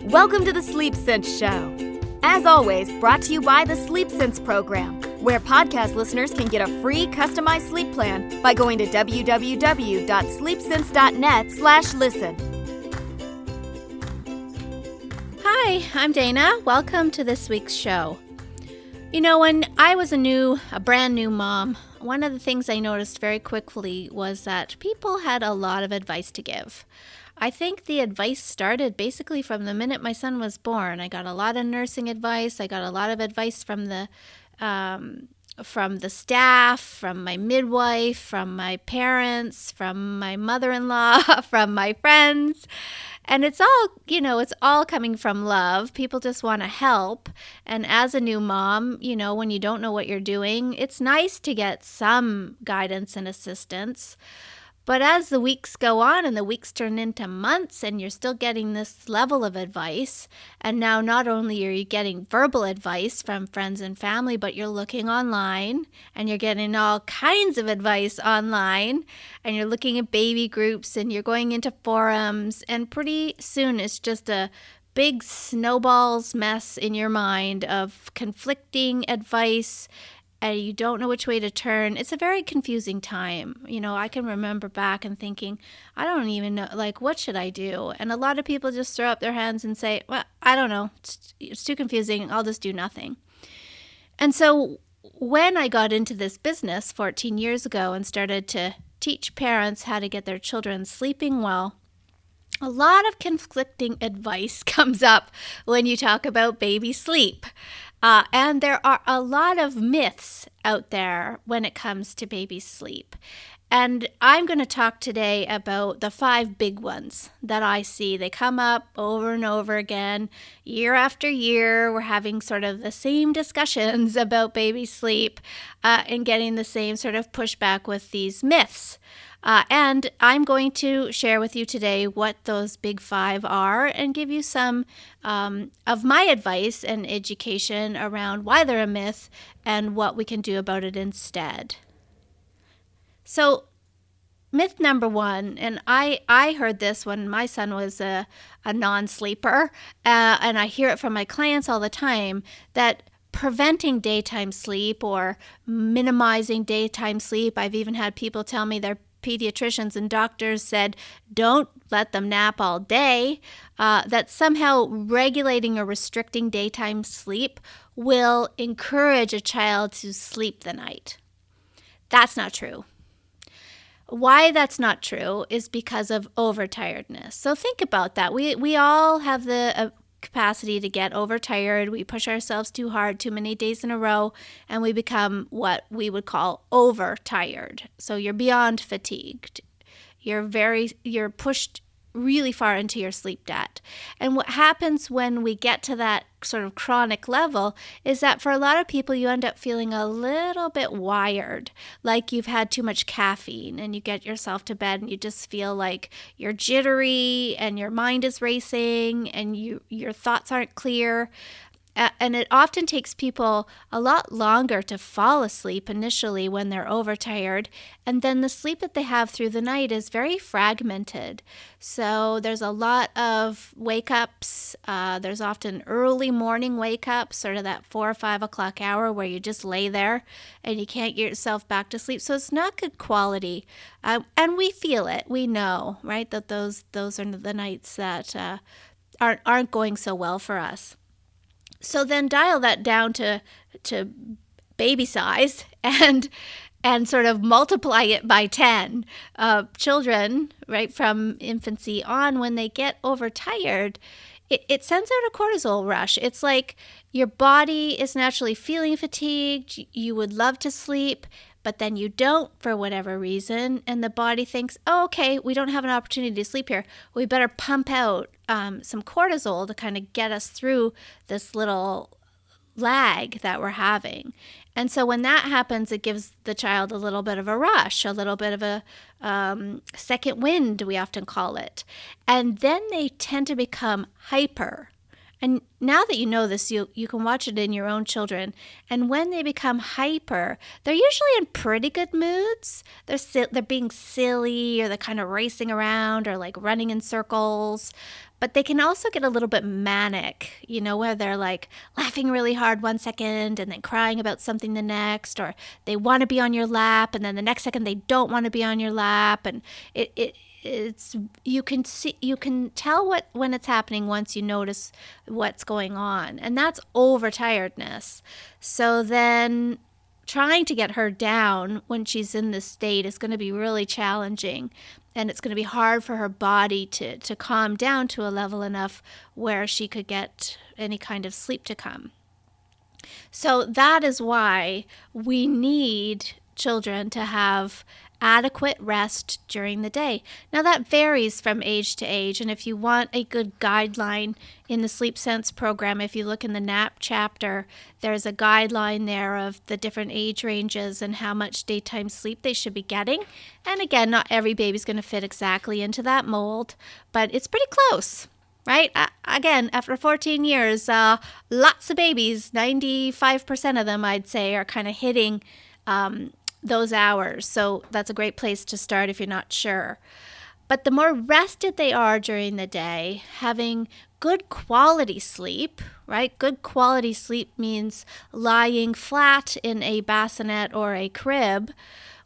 Welcome to the Sleep Sense Show. As always, brought to you by the Sleep Sense program, where podcast listeners can get a free customized sleep plan by going to www.sleepsense.net/listen. Hi, I'm Dana. Welcome to this week's show. You know, when I was a brand new mom, one of the things I noticed very quickly was that people had a lot of advice to give. I think the advice started basically from the minute my son was born. I got a lot of nursing advice. I got a lot of advice from the staff, from my midwife, from my parents, from my mother-in-law, from my friends. And it's all coming from love. People just want to help. And as a new mom, when you don't know what you're doing, it's nice to get some guidance and assistance. But as the weeks go on and the weeks turn into months and you're still getting this level of advice, and now not only are you getting verbal advice from friends and family, but you're looking online and you're getting all kinds of advice online, and you're looking at baby groups and you're going into forums, and pretty soon it's just a big snowball's mess in your mind of conflicting advice, and you don't know which way to turn. It's a very confusing time. I can remember back and thinking, I don't even know, what should I do? And a lot of people just throw up their hands and say, well, I don't know. It's too confusing. I'll just do nothing. And so when I got into this business 14 years ago and started to teach parents how to get their children sleeping well, a lot of conflicting advice comes up when you talk about baby sleep. And there are a lot of myths out there when it comes to baby sleep. And I'm going to talk today about the 5 big ones that I see. They come up over and over again, year after year. We're having sort of the same discussions about baby sleep and getting the same sort of pushback with these myths. And I'm going to share with you today what those big 5 are and give you some of my advice and education around why they're a myth and what we can do about it instead. So myth number 1, and I heard this when my son was a non-sleeper, and I hear it from my clients all the time, that preventing daytime sleep or minimizing daytime sleep. I've even had people tell me their pediatricians and doctors said, don't let them nap all day, that somehow regulating or restricting daytime sleep will encourage a child to sleep the night. That's not true. Why that's not true is because of overtiredness. So think about that. We all have the capacity to get overtired. We push ourselves too hard, too many days in a row, and we become what we would call overtired. So you're beyond fatigued. You're pushed really far into your sleep debt. And what happens when we get to that sort of chronic level is that for a lot of people, you end up feeling a little bit wired, like you've had too much caffeine, and you get yourself to bed and you just feel like you're jittery and your mind is racing and your thoughts aren't clear. And it often takes people a lot longer to fall asleep initially when they're overtired. And then the sleep that they have through the night is very fragmented. So there's a lot of wake-ups. There's often early morning wake-ups, sort of that 4 or 5 o'clock hour where you just lay there and you can't get yourself back to sleep. So it's not good quality. And we feel it. We know, right, that those are the nights that aren't going so well for us. So then dial that down to baby size and sort of multiply it by 10. Children, right, from infancy on, when they get overtired, it sends out a cortisol rush. It's like your body is naturally feeling fatigued. You would love to sleep, but then you don't for whatever reason, and the body thinks, oh, okay, we don't have an opportunity to sleep here. We better pump out some cortisol to kind of get us through this little lag that we're having. And so when that happens, it gives the child a little bit of a rush, a little bit of a second wind, we often call it. And then they tend to become hyper. And now that you know this, you can watch it in your own children. And when they become hyper, they're usually in pretty good moods. They're being silly, or they're kind of racing around, or like running in circles. But they can also get a little bit manic, where they're like laughing really hard one second and then crying about something the next, or they want to be on your lap and then the next second they don't want to be on your lap. And it's you can tell when it's happening once you notice what's going on, and that's overtiredness. So then trying to get her down when she's in this state is going to be really challenging, and it's going to be hard for her body to calm down to a level enough where she could get any kind of sleep to come. So that is why we need children to have adequate rest during the day. Now that varies from age to age, and if you want a good guideline in the Sleep Sense program, if you look in the nap chapter, there's a guideline there of the different age ranges and how much daytime sleep they should be getting. And again, not every baby's going to fit exactly into that mold, but it's pretty close. Right? Again, after 14 years, lots of babies, 95% of them, I'd say, are kind of hitting those hours. So that's a great place to start if you're not sure. But the more rested they are during the day, having good quality sleep, right? Good quality sleep means lying flat in a bassinet or a crib.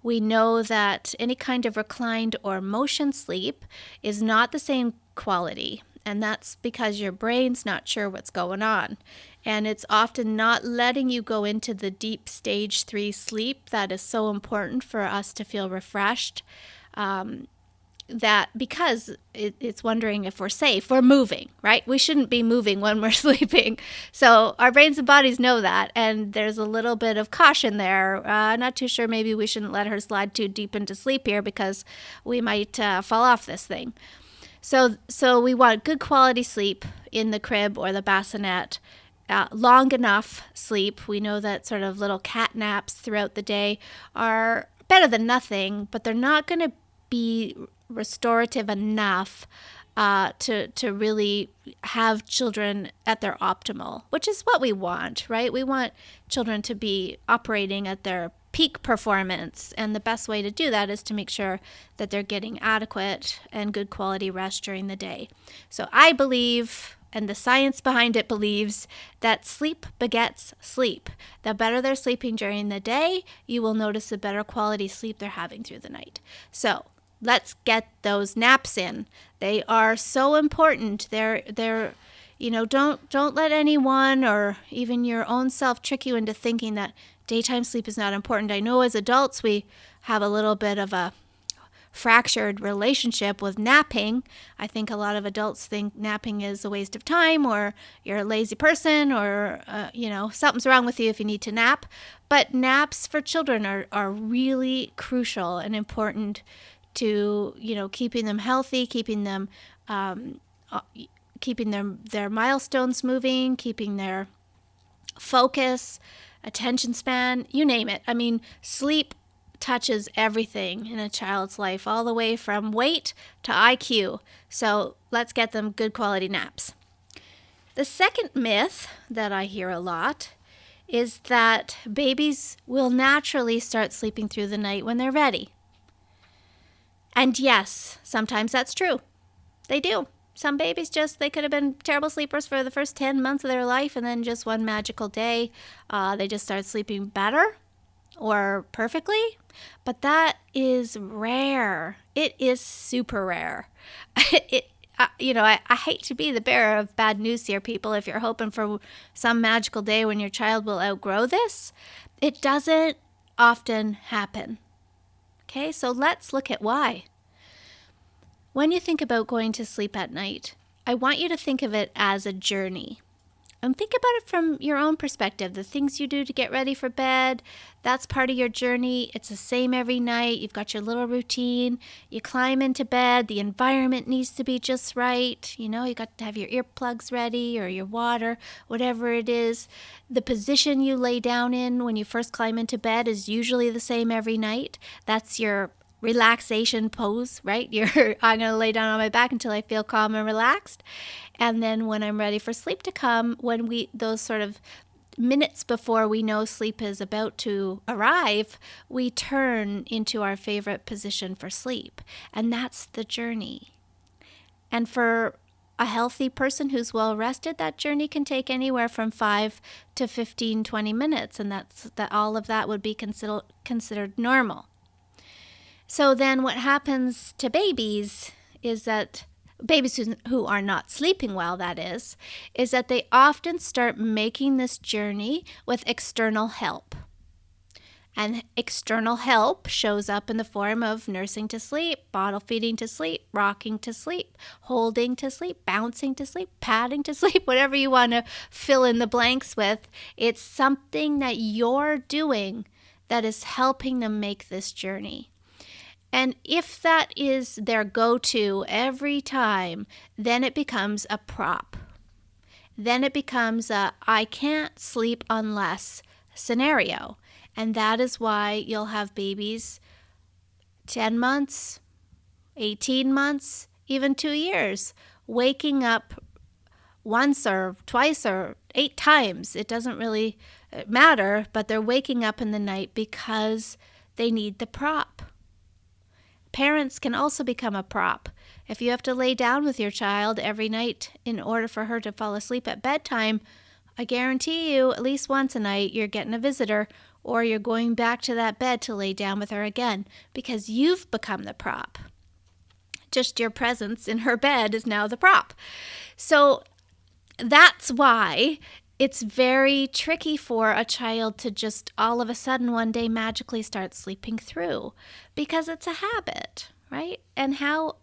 We know that any kind of reclined or motion sleep is not the same quality. And that's because your brain's not sure what's going on. And it's often not letting you go into the deep stage 3 sleep that is so important for us to feel refreshed. That because it's wondering if we're safe, we're moving, right? We shouldn't be moving when we're sleeping. So our brains and bodies know that, and there's a little bit of caution there. Not too sure, maybe we shouldn't let her slide too deep into sleep here because we might fall off this thing. So we want good quality sleep in the crib or the bassinet, long enough sleep. We know that sort of little cat naps throughout the day are better than nothing, but they're not going to be restorative enough to really have children at their optimal, which is what we want, right? We want children to be operating at their peak performance, and the best way to do that is to make sure that they're getting adequate and good quality rest during the day. So I believe, and the science behind it believes, that sleep begets sleep. The better they're sleeping during the day, you will notice the better quality sleep they're having through the night. So let's get those naps in. They are so important. They're don't let anyone or even your own self trick you into thinking that daytime sleep is not important. I know as adults we have a little bit of a fractured relationship with napping. I think a lot of adults think napping is a waste of time, or you're a lazy person, or something's wrong with you if you need to nap. But naps for children are really crucial and important to keeping them healthy, keeping them their milestones moving, keeping their focus, attention span, you name it. I mean, sleep touches everything in a child's life, all the way from weight to IQ. So let's get them good quality naps. The second myth that I hear a lot is that babies will naturally start sleeping through the night when they're ready. And yes, sometimes that's true. They do. Some babies they could have been terrible sleepers for the first 10 months of their life, and then just one magical day, they just start sleeping better or perfectly. But that is rare. It is super rare. I hate to be the bearer of bad news here, people. If you're hoping for some magical day when your child will outgrow this, it doesn't often happen. Okay, so let's look at why. When you think about going to sleep at night, I want you to think of it as a journey. And think about it from your own perspective. The things you do to get ready for bed, that's part of your journey. It's the same every night. You've got your little routine. You climb into bed. The environment needs to be just right. You got to have your earplugs ready or your water, whatever it is. The position you lay down in when you first climb into bed is usually the same every night. That's your relaxation pose, right? I'm going to lay down on my back until I feel calm and relaxed. And then when I'm ready for sleep to come, those sort of minutes before we know sleep is about to arrive, we turn into our favorite position for sleep. And that's the journey. And for a healthy person who's well rested, that journey can take anywhere from 5 to 15, 20 minutes. And all of that would be considered normal. So then what happens to babies is that babies who are not sleeping well, that is that they often start making this journey with external help. And external help shows up in the form of nursing to sleep, bottle feeding to sleep, rocking to sleep, holding to sleep, bouncing to sleep, patting to sleep, whatever you want to fill in the blanks with. It's something that you're doing that is helping them make this journey. And if that is their go-to every time, then it becomes a prop. Then it becomes a I can't sleep unless scenario. And that is why you'll have babies 10 months, 18 months, even 2 years, waking up once or twice or 8 times. It doesn't really matter, but they're waking up in the night because they need the prop. Parents can also become a prop. If you have to lay down with your child every night in order for her to fall asleep at bedtime, I guarantee you at least once a night you're getting a visitor or you're going back to that bed to lay down with her again because you've become the prop. Just your presence in her bed is now the prop. So that's why it's very tricky for a child to just all of a sudden one day magically start sleeping through because it's a habit, right? And how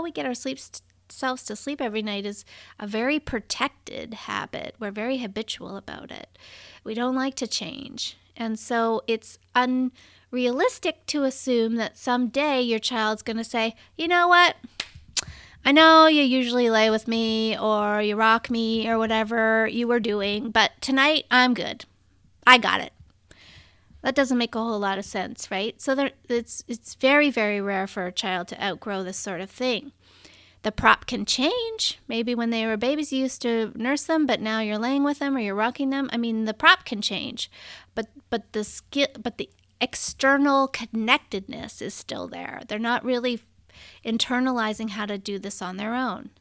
we get our selves to sleep every night is a very protected habit. We're very habitual about it. We don't like to change. And so it's unrealistic to assume that someday your child's going to say, you know what? I know you usually lay with me or you rock me or whatever you were doing, but tonight I'm good. I got it. That doesn't make a whole lot of sense, right? So it's very, very rare for a child to outgrow this sort of thing. The prop can change. Maybe when they were babies, you used to nurse them, but now you're laying with them or you're rocking them. I mean, the prop can change, but the external connectedness is still there. They're not really internalizing how to do this on their own.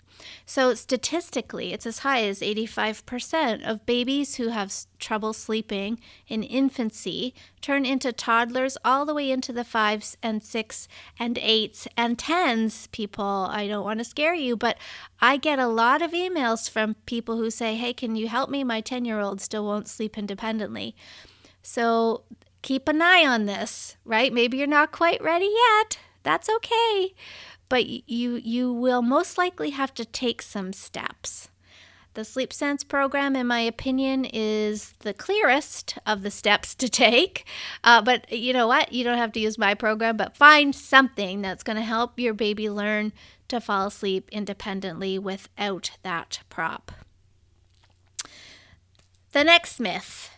So statistically, it's as high as 85% of babies who have trouble sleeping in infancy turn into toddlers all the way into the 5s and 6s and 8s and 10s. People, I don't want to scare you, but I get a lot of emails from people who say, hey, can you help me? My 10-year-old still won't sleep independently. So keep an eye on this, right? Maybe you're not quite ready yet. That's okay. But you will most likely have to take some steps. The Sleep Sense program, in my opinion, is the clearest of the steps to take. But you know what? You don't have to use my program, but find something that's going to help your baby learn to fall asleep independently without that prop. The next myth,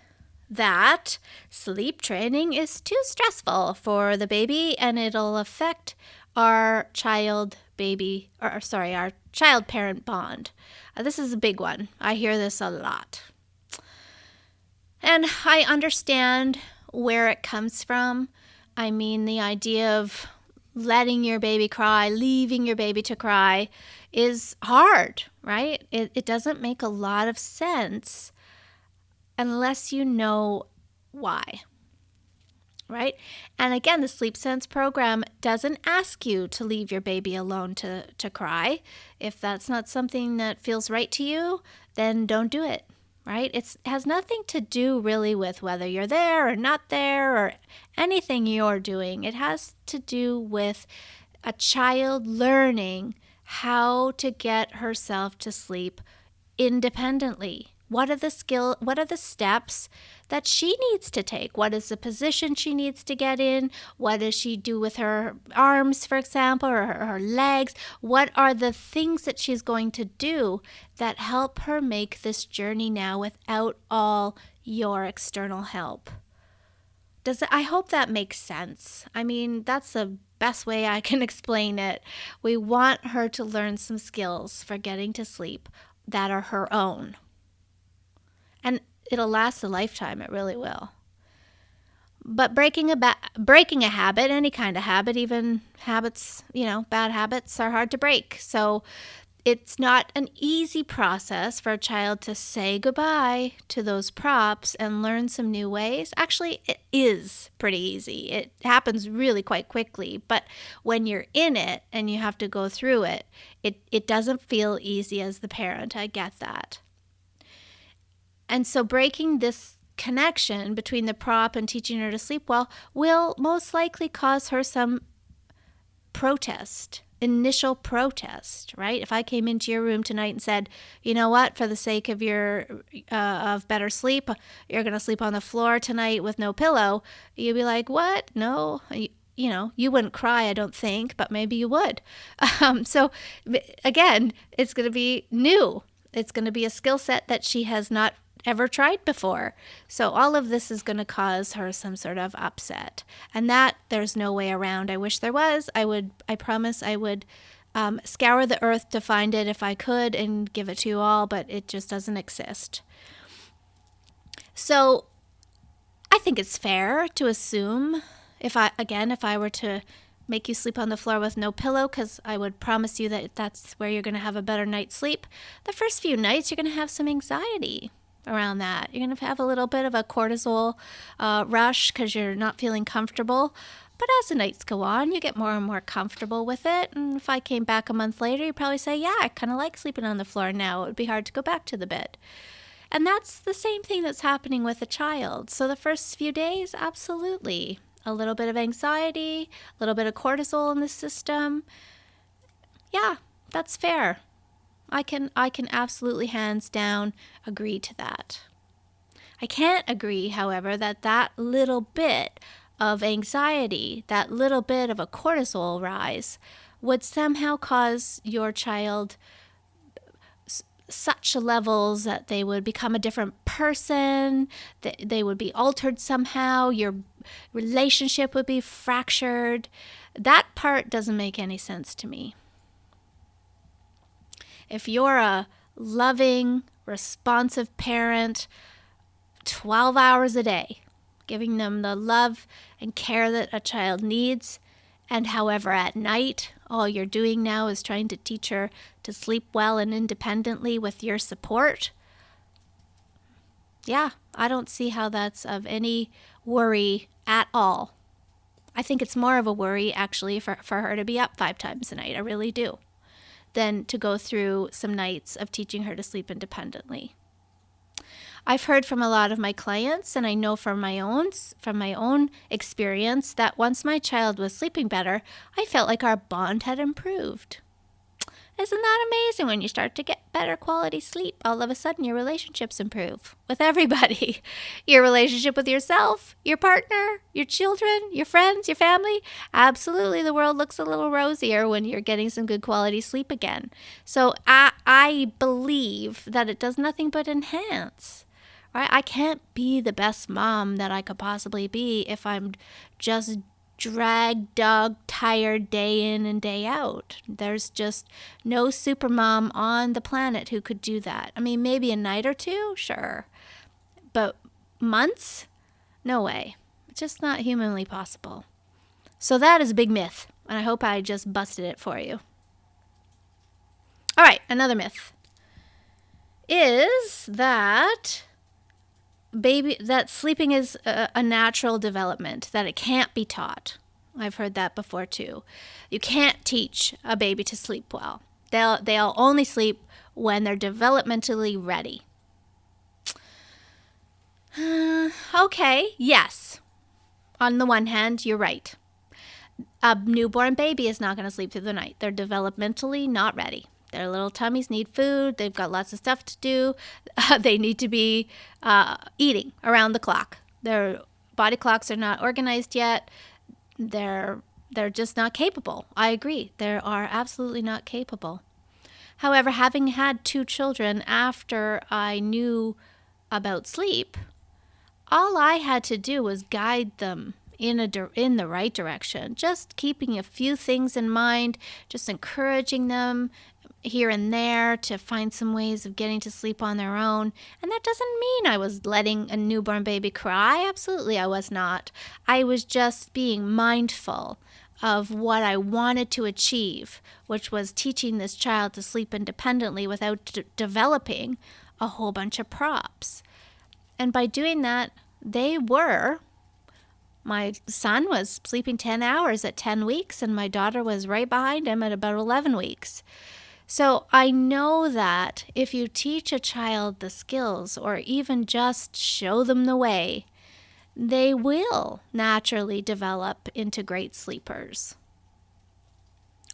that sleep training is too stressful for the baby and it'll affect our child-parent bond. This is a big one. I hear this a lot. And I understand where it comes from. I mean, the idea of letting your baby cry, leaving your baby to cry is hard, right? It doesn't make a lot of sense unless you know why. Right? And again, the Sleep Sense program doesn't ask you to leave your baby alone to cry. If that's not something that feels right to you, then don't do it, right? It has nothing to do really with whether you're there or not there or anything you're doing. It has to do with a child learning how to get herself to sleep independently. What are the steps that she needs to take? What is the position she needs to get in? What does she do with her arms, for example, or her legs? What are the things that she's going to do that help her make this journey now without all your external help? I hope that makes sense. I mean, that's the best way I can explain it. We want her to learn some skills for getting to sleep that are her own. And it'll last a lifetime, it really will. But breaking a habit, any kind of habit, even habits, bad habits are hard to break. So it's not an easy process for a child to say goodbye to those props and learn some new ways. Actually, it is pretty easy. It happens really quite quickly. But when you're in it and you have to go through it, it doesn't feel easy as the parent. I get that. And so breaking this connection between the prop and teaching her to sleep well will most likely cause her some initial protest, right? If I came into your room tonight and said, you know what, for the sake of of better sleep, you're going to sleep on the floor tonight with no pillow, you'd be like, what? No, you wouldn't cry, I don't think, but maybe you would. So again, it's going to be new. It's going to be a skill set that she has not ever tried before. So all of this is going to cause her some sort of upset. And that there's no way around. I wish there was. I promise I would scour the earth to find it if I could and give it to you all, but it just doesn't exist. So I think it's fair to assume if I were to make you sleep on the floor with no pillow, because I would promise you that that's where you're going to have a better night's sleep, the first few nights you're going to have some anxiety around that. You're going to have a little bit of a cortisol rush because you're not feeling comfortable. But as the nights go on, you get more and more comfortable with it. And if I came back a month later, you'd probably say, yeah, I kind of like sleeping on the floor now. It would be hard to go back to the bed. And that's the same thing that's happening with a child. So the first few days, absolutely. A little bit of anxiety, a little bit of cortisol in the system. Yeah, that's fair. I can absolutely hands down agree to that. I can't agree, however, that little bit of anxiety, that little bit of a cortisol rise would somehow cause your child such levels that they would become a different person, that they would be altered somehow, your relationship would be fractured. That part doesn't make any sense to me. If you're a loving, responsive parent, 12 hours a day, giving them the love and care that a child needs, and however at night, all you're doing now is trying to teach her to sleep well and independently with your support, yeah, I don't see how that's of any worry at all. I think it's more of a worry, actually, for her to be up 5 times a night. I really do. Than to go through some nights of teaching her to sleep independently. I've heard from a lot of my clients, and I know from my own experience, that once my child was sleeping better, I felt like our bond had improved. Isn't that amazing? When you start to get better quality sleep, all of a sudden your relationships improve with everybody. Your relationship with yourself, your partner, your children, your friends, your family. Absolutely, the world looks a little rosier when you're getting some good quality sleep again. So I believe that it does nothing but enhance. Right? I can't be the best mom that I could possibly be if I'm just drag dog tired day in and day out. There's just no supermom on the planet who could do that. I mean, maybe a night or two, sure. But months? No way. It's just not humanly possible. So that is a big myth, and I hope I just busted it for you. All right, another myth is that sleeping is a natural development, that it can't be taught. I've heard that before too. You can't teach a baby to sleep well. They'll only sleep when they're developmentally ready. Okay, yes. On the one hand, you're right. A newborn baby is not going to sleep through the night. They're developmentally not ready. Their little tummies need food. They've got lots of stuff to do. They need to be eating around the clock. Their body clocks are not organized yet. They're just not capable. I agree. They are absolutely not capable. However, having had 2 children after I knew about sleep, all I had to do was guide them in the right direction, just keeping a few things in mind, just encouraging them here and there to find some ways of getting to sleep on their own. And that doesn't mean I was letting a newborn baby cry. Absolutely, I was not. I was just being mindful of what I wanted to achieve, which was teaching this child to sleep independently without developing a whole bunch of props. And by doing that, my son was sleeping 10 hours at 10 weeks, and my daughter was right behind him at about 11 weeks. So I know that if you teach a child the skills or even just show them the way, they will naturally develop into great sleepers.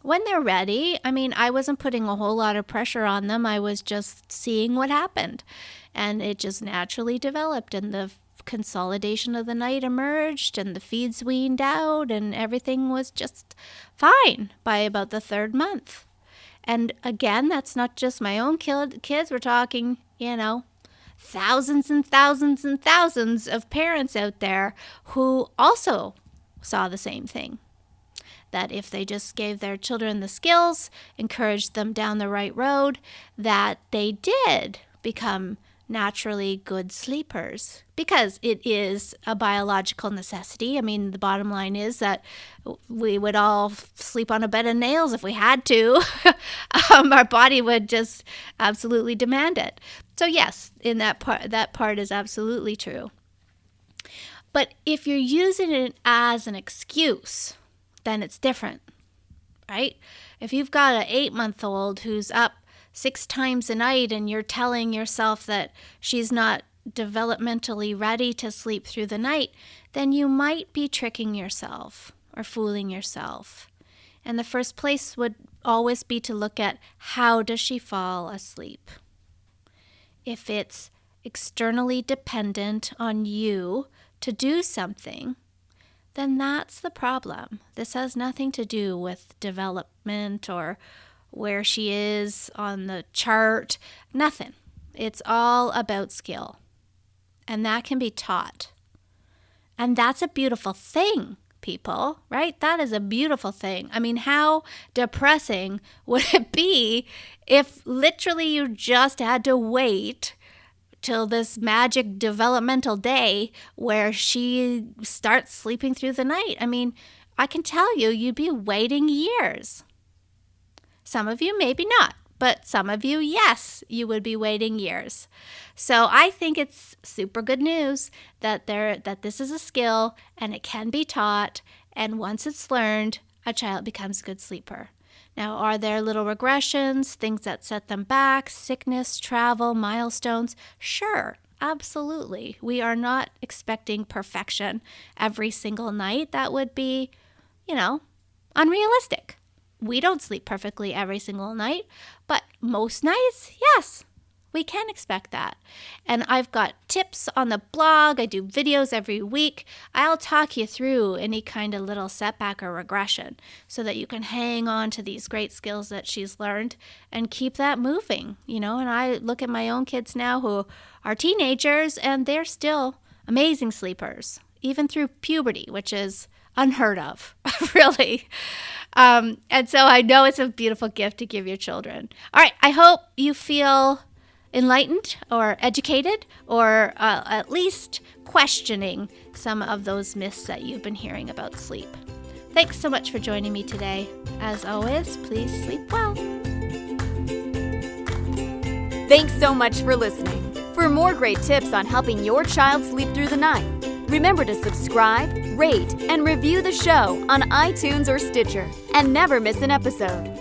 When they're ready, I wasn't putting a whole lot of pressure on them. I was just seeing what happened. And it just naturally developed, and the consolidation of the night emerged, and the feeds weaned out, and everything was just fine by about the 3rd month. And again, that's not just my own kids. We're talking, thousands and thousands and thousands of parents out there who also saw the same thing. That if they just gave their children the skills, encouraged them down the right road, that they did become naturally good sleepers, because it is a biological necessity. The bottom line is that we would all sleep on a bed of nails if we had to. Our body would just absolutely demand it. So yes, in that part is absolutely true. But if you're using it as an excuse, then it's different, right? If you've got an 8-month-old who's up 6 times a night and you're telling yourself that she's not developmentally ready to sleep through the night, then you might be tricking yourself or fooling yourself. And the first place would always be to look at, how does she fall asleep? If it's externally dependent on you to do something, then that's the problem. This has nothing to do with development or where she is on the chart. Nothing. It's all about skill. And that can be taught. And that's a beautiful thing, people, right? That is a beautiful thing. How depressing would it be if literally you just had to wait till this magic developmental day where she starts sleeping through the night? I can tell you, you'd be waiting years. Some of you, maybe not, but some of you, yes, you would be waiting years. So I think it's super good news that this is a skill and it can be taught, and once it's learned, a child becomes a good sleeper. Now, are there little regressions, things that set them back, sickness, travel, milestones? Sure, absolutely. We are not expecting perfection every single night. That would be, unrealistic. We don't sleep perfectly every single night, but most nights, yes, we can expect that. And I've got tips on the blog. I do videos every week. I'll talk you through any kind of little setback or regression so that you can hang on to these great skills that she's learned and keep that moving, And I look at my own kids now who are teenagers, and they're still amazing sleepers, even through puberty, which is unheard of, really. And so I know it's a beautiful gift to give your children. All right, I hope you feel enlightened or educated, or at least questioning some of those myths that you've been hearing about sleep. Thanks so much for joining me today. As always, please sleep well. Thanks so much for listening. For more great tips on helping your child sleep through the night, remember to subscribe, rate, and review the show on iTunes or Stitcher, and never miss an episode.